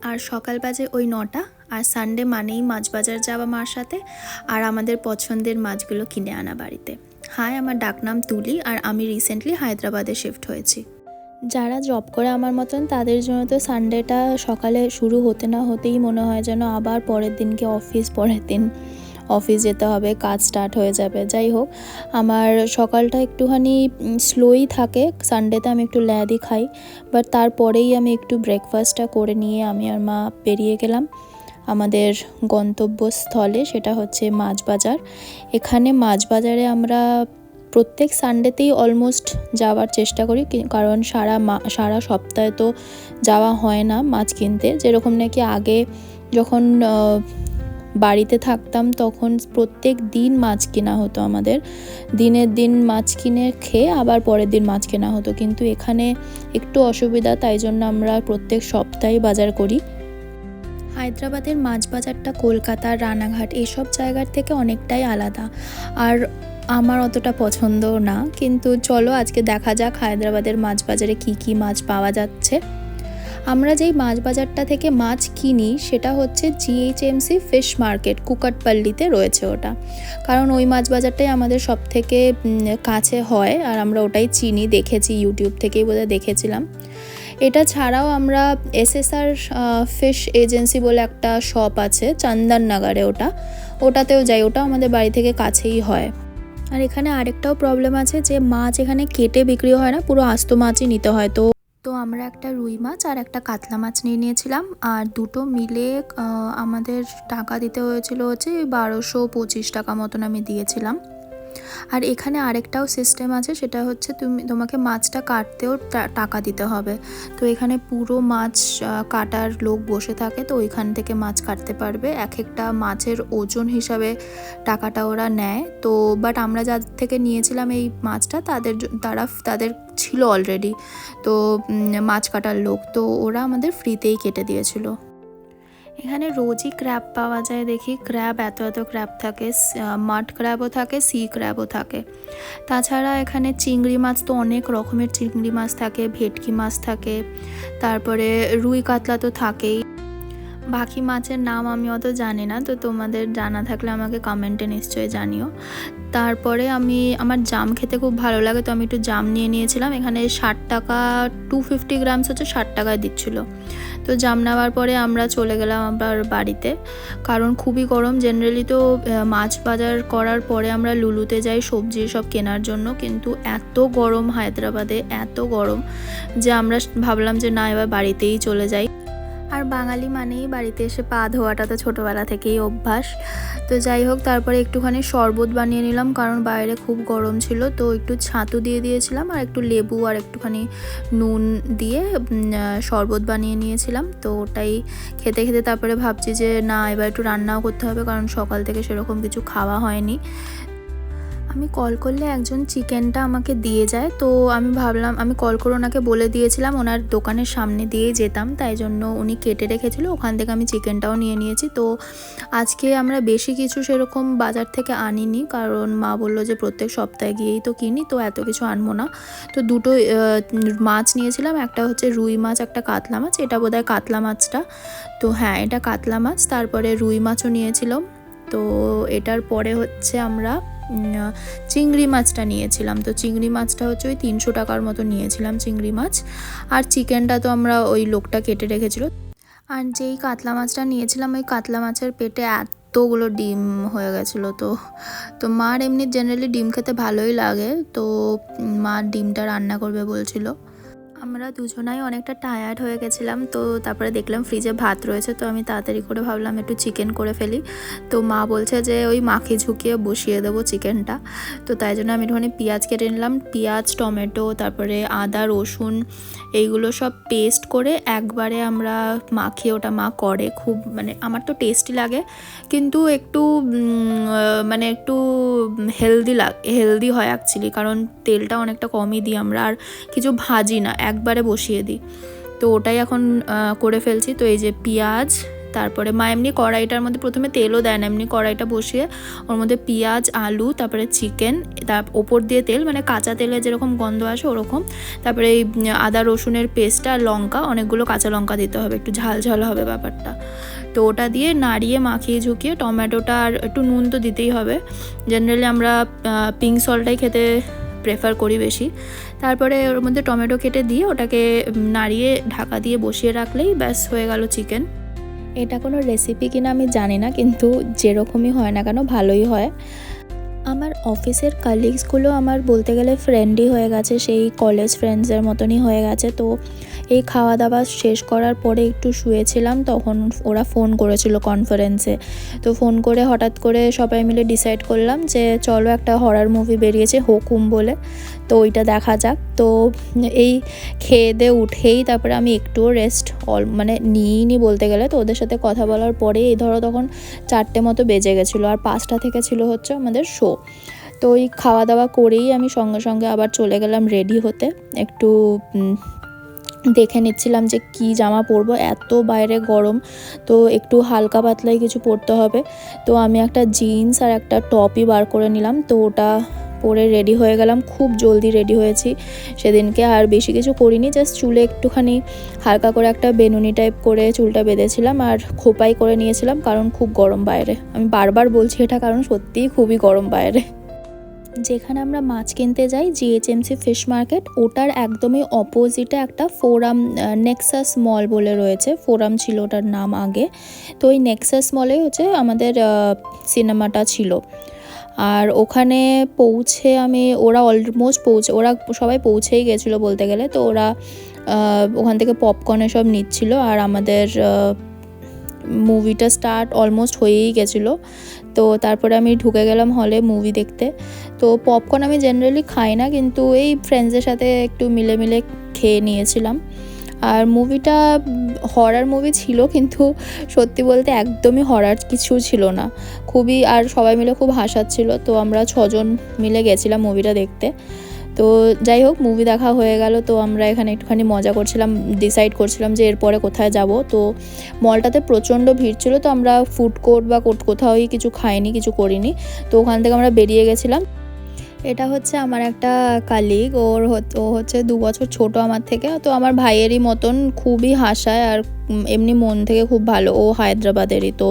আর সকাল বাজে ওই 9টা। আর সানডে মানেই মাছ বাজার যাওয়া মার সাথে, আর আমাদের পছন্দের মাছগুলো কিনে আনা বাড়িতে। হাই, আমার ডাকনাম তুলি, আর আমি রিসেন্টলি হায়দ্রাবাদে শিফট হয়েছি। যারা জব করে আমার মতন, তাদের জন্য তো সানডেটা সকালে শুরু হতে না হতেই মনে হয় যেন আবার পরের দিনকে পরের দিন অফিস যেতে হবে, কাজ স্টার্ট হয়ে যাবে। যাই হোক, আমার সকালটা একটুখানি স্লোই থাকে সানডেতে। আমি একটু ল্যাদি খাই, বাট তারপরেই আমি একটু ব্রেকফাস্টটা করে নিয়ে আমি আর মা বেরিয়ে গেলাম আমাদের গন্তব্যস্থলে, সেটা হচ্ছে মাছ বাজার। এখানে মাছ বাজারে আমরা প্রত্যেক সানডেতেই অলমোস্ট যাওয়ার চেষ্টা করি, কারণ সারা সপ্তাহে তো যাওয়া হয় না মাছ কিনতে। যেরকম নাকি আগে যখন বাড়িতে থাকতাম তখন প্রত্যেক দিন মাছ কেনা হতো আমাদের, দিনের দিন মাছ কিনে খেয়ে আবার পরের দিন মাছ কেনা হতো। কিন্তু এখানে একটু অসুবিধা, তাই জন্য আমরা প্রত্যেক সপ্তাহে বাজার করি। হায়দ্রাবাদের মাছ বাজারটা কলকাতা, রানাঘাট এসব জায়গার থেকে অনেকটাই আলাদা, আর আমার অতটা পছন্দও না। কিন্তু চলো আজকে দেখা যাক হায়দ্রাবাদের মাছ বাজারে কী কী মাছ পাওয়া যাচ্ছে। আমরা যেই মাছ বাজারটা থেকে মাছ কিনি সেটা হচ্ছে GHMC ফিশ মার্কেট, কুকাটপল্লিতে রয়েছে ওটা। কারণ ওই মাছ বাজারটাই আমাদের সব থেকে কাছে হয়, আর আমরা ওটাই চিনি, দেখেছি ইউটিউব থেকেই বোধহয় দেখেছিলাম। এটা ছাড়াও আমরা SSR ফিশ এজেন্সি বলে একটা শপ আছে চন্দননগরে, ওটাতেও যাই। ওটা আমাদের বাড়ি থেকে কাছেই হয়। আর এখানে আরেকটাও প্রবলেম আছে যে মাছ এখানে কেটে বিক্রি হয় না, পুরো আস্ত মাছই নিতে হয়। তো আমরা একটা রুই মাছ আর একটা কাতলা মাছ নিয়ে নিয়েছিলাম, আর দুটো মিলে আমাদের টাকা দিতে হয়েছিল হচ্ছে 1225 টাকা মতন আমি দিয়েছিলাম। আর এখানে আরেকটাও সিস্টেম আছে, সেটা হচ্ছে তোমাকে মাছটা কাটতেও টাকা দিতে হবে। তো এখানে পুরো মাছ কাটার লোক বসে থাকে, তো ওইখান থেকে মাছ কাটতে পারবে। এক একটা মাছের ওজন হিসাবে টাকাটা ওরা নেয়। তো বাট আমরা যাদের থেকে নিয়েছিলাম এই মাছটা, তাদের ছিল অলরেডি তো মাছ কাটার লোক, তো ওরা আমাদের ফ্রিতেই কেটে দিয়েছিল। এখানে রোজই ক্র্যাব পাওয়া যায় দেখি। ক্র্যাব এত ক্র্যাব থাকে, মাড ক্র্যাবও থাকে, সি ক্র্যাবও থাকে। তাছাড়া এখানে চিংড়ি মাছ তো অনেক রকমের চিংড়ি মাছ থাকে, ভেটকি মাছ থাকে, তারপরে রুই কাতলা তো থাকেই। বাকি মাছের নাম আমি অত জানি না, তো তোমাদের জানা থাকলে আমাকে কমেন্টে নিশ্চয়ই জানিও। তারপরে আমার জাম খেতে খুব ভালো লাগে, তো আমি একটু জাম নিয়ে নিয়েছিলাম। এখানে 60 টাকা 250 গ্রামস হচ্ছে 60 টাকায় দিচ্ছিলো। তো জাম নেওয়ার পরে আমরা চলে গেলাম আবার বাড়িতে, কারণ খুবই গরম। জেনারেলি তো মাছ বাজার করার পরে আমরা লুলুতে যাই সবজি সব কেনার জন্য, কিন্তু এত গরম হায়দ্রাবাদে, এত গরম যে আমরা ভাবলাম যে না, এবার বাড়িতেই চলে যাই। আর বাঙালি মানেই বাড়িতে এসে পা ধোয়াটা তো ছোটোবেলা থেকেই অভ্যাস। তো যাই হোক, তারপরে একটুখানি শরবত বানিয়ে নিলাম, কারণ বাইরে খুব গরম ছিল। তো একটু ছাতু দিয়ে দিয়েছিলাম, আর একটু লেবু আর একটুখানি নুন দিয়ে শরবত বানিয়ে নিয়েছিলাম। তো ওটাই খেতে খেতে তারপরে ভাবছি যে না, এবার একটু রান্নাও করতে হবে, কারণ সকাল থেকে সেরকম কিছু খাওয়া হয়নি। আমি কল করলে একজন চিকেনটা আমাকে দিয়ে যায়, তো আমি ভাবলাম, আমি কল করে ওনাকে বলে দিয়েছিলাম ওনার দোকানের সামনে দিয়ে যেতাম, তাই জন্য উনি কেটে রেখেছিল, ওখান থেকে আমি চিকেনটাও নিয়ে নিয়েছি। তো আজকে আমরা বেশি কিছু সেরকম বাজার থেকে আনিনি, কারণ মা বললো যে প্রত্যেক সপ্তাহে গিয়েই তো কিনি, তো এত কিছু আনবো না। তো দুটো মাছ নিয়েছিলাম, একটা হচ্ছে রুই মাছ, একটা কাতলা মাছ। এটা বোধহয় কাতলা মাছটা, তো হ্যাঁ এটা কাতলা মাছ। তারপরে রুই মাছও নিয়েছিলাম। তো এটার পরে হচ্ছে আমরা চিংড়ি মাছটা নিয়েছিলাম। তো চিংড়ি মাছটা হচ্ছে ওই 300 টাকার মতো নিয়েছিলাম চিংড়ি মাছ। আর চিকেনটা তো আমরা ওই লোকটা কেটে রেখেছিল। আর যেই কাতলা মাছটা নিয়েছিলাম, ওই কাতলা মাছের পেটে এতগুলো ডিম হয়ে গেছিলো। তো মার এমনি জেনারেলি ডিম খেতে ভালোই লাগে, তো মা ডিমটা রান্না করবে বলছিল। আমরা দুজনাই অনেকটা টায়ার্ড হয়ে গেছিলাম, তো তারপরে দেখলাম ফ্রিজে ভাত রয়েছে, তো আমি তাড়াতাড়ি করে ভাবলাম একটু চিকেন করে ফেলি। তো মা বলছে যে ওই মাখিয়ে ঝুঁকিয়ে বসিয়ে দেবো চিকেনটা। তো তাই জন্য আমি একটুখানি পেঁয়াজ কেটে নিলাম, পেঁয়াজ, টমেটো, তারপরে আদা, রসুন, এইগুলো সব পেস্ট করে একবারে আমরা মাখিয়ে, ওটা মা করে খুব, মানে আমার তো টেস্টি লাগে, কিন্তু একটু একটু হেলদি হয় অ্যাকচুয়ালি, কারণ তেলটা অনেকটা কমই দিই আমরা, আর কিছু ভাজি না, একবারে বসিয়ে দিই। তো ওটাই এখন করে ফেলছি। তো এই যে পেঁয়াজ, তারপরে মা এমনি কড়াইটার মধ্যে প্রথমে তেলও দেয় না, এমনি কড়াইটা বসিয়ে ওর মধ্যে পেঁয়াজ, আলু, তারপরে চিকেন, তার ওপর দিয়ে তেল, মানে কাঁচা তেলে যেরকম গন্ধ আসে ওরকম, তারপরে এই আদা রসুনের পেস্টটা আর লঙ্কা, অনেকগুলো কাঁচা লঙ্কা দিতে হবে, একটু ঝাল ঝাল হবে ব্যাপারটা। তো ওটা দিয়ে নাড়িয়ে মাখিয়ে ঝুঁকিয়ে টমেটোটা আর একটু নুন তো দিতেই হবে, জেনারেলি আমরা পিঙ্ক সল্টটাই খেতে প্রেফার করি বেশি। তারপরে ওর মধ্যে টমেটো কেটে দিয়ে ওটাকে নাড়িয়ে ঢাকা দিয়ে বসিয়ে রাখলেই ব্যাস হয়ে গেল চিকেন। এটা কোনো রেসিপি কিনা আমি জানি না, কিন্তু যেরকমই হয় না কেন ভালোই হয়। আমার অফিসের কালিগসগুলো আমার বলতে গেলে ফ্রেন্ডই হয়ে গেছে, সেই কলেজ ফ্রেন্ডসের মতনই হয়ে গেছে। তো এই খাওয়া দাওয়া শেষ করার পরে একটু শুয়েছিলাম, তখন ওরা ফোন করেছিল কনফারেন্সে। তো ফোন করে হঠাৎ করে সবাই মিলে ডিসাইড করলাম যে চলো একটা হরর মুভি বেরিয়েছে হুকুম বলে, তো ওইটা দেখা যাক। তো এই খেয়ে দিয়ে উঠেই তারপরে আমি একটুও রেস্ট মানে নিইনি বলতে গেলে। তো ওদের সাথে কথা বলার পরে এই ধরো তখন 4টে মতো বেজে গেছিলো, আর 5টা থেকে ছিল হচ্ছে আমাদের শো। তো ওই খাওয়া দাওয়া করেই আমি সঙ্গে সঙ্গে আবার চলে গেলাম রেডি হতে, একটু দেখে নিচ্ছিলাম যে কি জামা পরবো, এত বাইরে গরম, তো একটু হালকা পাতলাই কিছু পরতে হবে। তো আমি একটা জিন্স আর একটা টপই বার করে নিলাম, তো ওটা পরে রেডি হয়ে গেলাম। খুব জলদি রেডি হয়েছি সেদিনকে, আর বেশি কিছু করিনি, জাস্ট চুলে একটুখানি হালকা করে একটা বেনুনি টাইপ করে চুলটা বেঁধেছিলাম আর খোপাই করে নিয়েছিলাম, কারণ খুব গরম বাইরে। আমি বারবার বলছি এটা, কারণ সত্যিই খুবই গরম বাইরে। যেখানে আমরা মাছ কিনতে যাই জিএইচএমসি ফিশ মার্কেট, ওটার একদমই অপোজিটে একটা ফোরাম নেক্সাস মল বলে রয়েছে, ফোরাম ছিল ওটার নাম আগে। তো ওই নেক্সাস মলে হচ্ছে আমাদের সিনেমাটা ছিল। আর ওখানে পৌঁছে ওরা অলমোস্ট ওরা সবাই পৌঁছেই গেছিলো বলতে গেলে। তো ওরা ওখান থেকে পপকর্ন এসব নিচ্ছিল, আর আমাদের মুভিটা স্টার্ট অলমোস্ট হয়েই গেছিলো। তো তারপরে আমি ঢুকে গেলাম হলে মুভি দেখতে। তো পপকর্ন আমি জেনারেলি খাই না, কিন্তু এই ফ্রেন্ডসদের সাথে একটু মিলে খেয়ে নিয়েছিলাম। আর মুভিটা হরর মুভি ছিল, কিন্তু সত্যি বলতে একদমই হরর কিছু ছিল না, খুবই, আর সবাই মিলে খুব হাসাচ্ছিল। তো আমরা 6জন মিলে গেছিলাম মুভিটা দেখতে। তো যাই হোক, মুভি দেখা হয়ে গেল। তো আমরা এখানে একটুখানি মজা করছিলাম, ডিসাইড করছিলাম যে এরপরে কোথায় যাব। তো মলটাতে প্রচণ্ড ভিড় ছিল, তো আমরা ফুড কোর্ট বা কোথাওই কিছু খাইনি, কিছু করিনি। তো ওখান থেকে আমরা বেরিয়ে গেছিলাম। এটা হচ্ছে আমার একটা কালিগ, ও হচ্ছে 2 বছর ছোট আমার থেকে। তো আমার ভাইয়েরই মতন, খুবই হাসায় আর এমনি মন থেকে খুব ভালো। ও হায়দ্রাবাদেরই। তো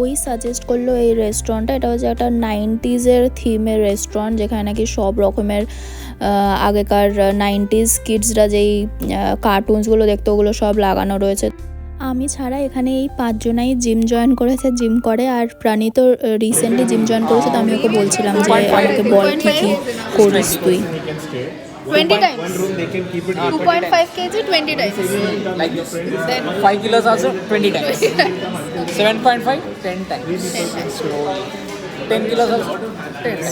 ওই সাজেস্ট করলো এই রেস্টুরেন্টটা। এটা হচ্ছে একটা 90s থিমের রেস্টুরেন্ট, যেখানে নাকি সব রকমের আগেকার 90s কিডসরা যেই কার্টুনসগুলো দেখতো ওগুলো সব লাগানো রয়েছে। আমি ছাড়া এখানে এই 5 জনাই জিম জয়েন করেছে, জিম করে। আর প্রাণী তো রিসেন্টলি জিম জয়েন করেছে, তো আমি ওকে বলছিলাম যে আমাকে বল কী কী করিস তুই। 20 times. 2.5 kg, 20 times. Like this. Then 5 kilos also 20 times. 7.5, 10 times. So 10 kilos also 10 times.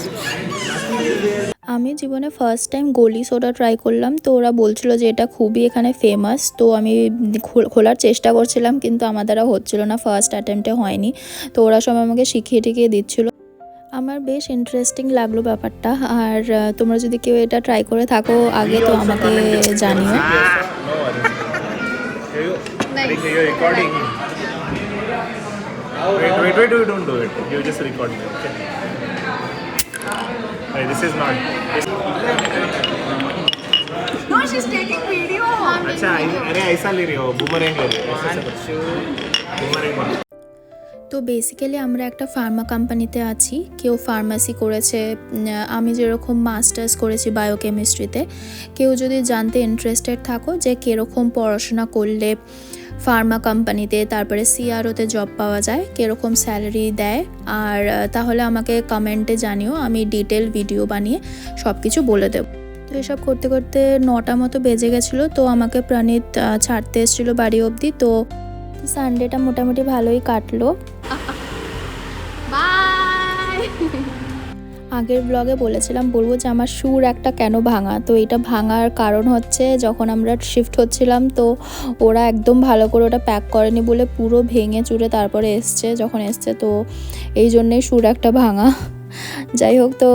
আমি জীবনে ফার্স্ট টাইম গলি সোডা ট্রাই করলাম। তো ওরা বলছিল যে এটা খুবই এখানে ফেমাস। তো আমি খোলার চেষ্টা করছিলাম, কিন্তু আমার দ্বারা হচ্ছিল না, ফার্স্ট অ্যাটেম্পটে হয়নি। তো ওরা সব আমাকে শিখিয়ে দিচ্ছিল। আমার বেশ ইন্টারেস্টিং লাগলো ব্যাপারটা। আর তোমরা যদি কেউ এটা ট্রাই করে থাকো আগে, তো আমাকে জানিও। You're recording. Wait, don't do it. You're just recording. Okay. Hey, this is not. No, she's taking video. अच्छा, अरे ऐसा ले रही हो, बूमरैंग ले रही हो, ऐसा बूमरैंग। তো বেসিক্যালি আমরা একটা ফার্মা কোম্পানিতে আছি, কেউ ফার্মাসি করেছে, আমি যেরকম মাস্টার্স করেছি বায়োকেমিস্ট্রিতে। কেউ যদি জানতে ইন্টারেস্টেড থাকো যে কীরকম পড়াশোনা করলে ফার্মা কোম্পানিতে, তারপরে সিআরওতে জব পাওয়া যায়, কীরকম স্যালারি দেয়, আর তাহলে আমাকে কমেন্টে জানিও, আমি ডিটেল ভিডিও বানিয়ে সব কিছু বলে দেবো। তো এসব করতে করতে 9টা মতো বেজে গেছিলো। তো আমাকে প্রণীত ছাড়তে এসেছিলো বাড়ি অবধি। তো সানডেটা মোটামুটি ভালোই কাটলো। Bye. আগের ব্লগে বলবো যে আমার সুর একটা কেন ভাঙা। তো এটা ভাঙার কারণ হচ্ছে, যখন আমরা শিফট হচ্ছিলাম তো ওরা একদম ভালো করে ওটা প্যাক করেনি বলে পুরো ভেঙে চুরে তারপরে যখন এসছে, তো এই জন্যেই সুর একটা ভাঙা। যাই হোক, তো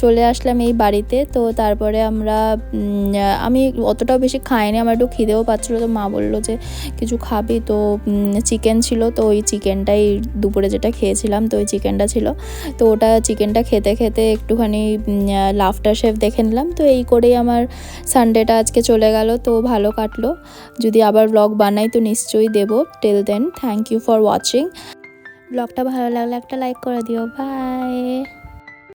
চলে আসলাম এই বাড়িতে। তো তারপরে আমি অতটাও বেশি খাইনি, আমার একটু খিদেও পাচ্ছিলো। তো মা বললো যে কিছু খাবি, তো চিকেন ছিল, তো ওই চিকেনটাই দুপুরে যেটা খেয়েছিলাম, তো ওই চিকেনটা ছিল। তো ওটা চিকেনটা খেতে খেতে একটুখানি লাফটার শেফ দেখে নিলাম। তো এই করেই আমার সানডেটা আজকে চলে গেল, তো ভালো কাটলো। যদি আবার ব্লগ বানাই তো নিশ্চয়ই দেবো। Till then, thank you for watching. ব্লগটা ভালো লাগলে একটা লাইক করে দিও। বাই।